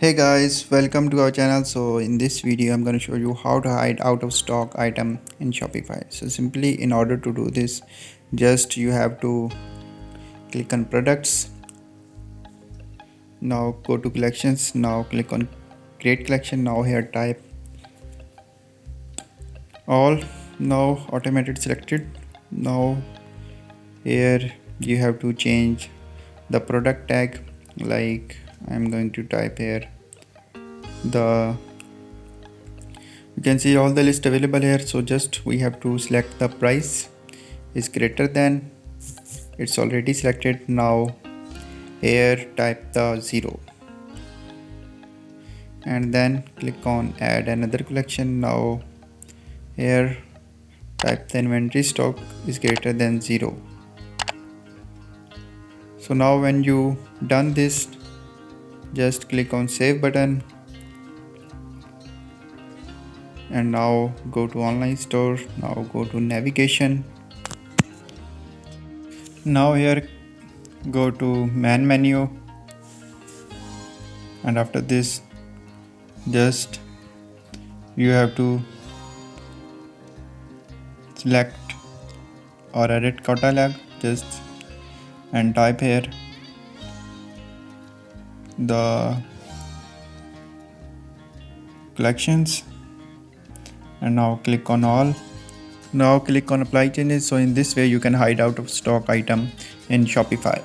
Hey guys, welcome to our channel. So in this video I'm going to show you how to hide out of stock item in Shopify. So simply in order to do this, just you have to click on products. Now go to collections. Now click on create collection. Now here type all. Now automated selected. Now here you have to change the product tag, like I'm going to type here the you can see all the list available here. So just we have to select the price is greater than, it's already selected. Now here type the 0 and then click on add another collection. Now here type the inventory stock is greater than 0. So now when you done this, just click on save button and now go to online store. Now go to navigation. Now here go to main menu, and after this just you have to select or edit catalog just and type here the collections and now click on all. Now click on apply changes. So in this way you can hide out of stock item in Shopify.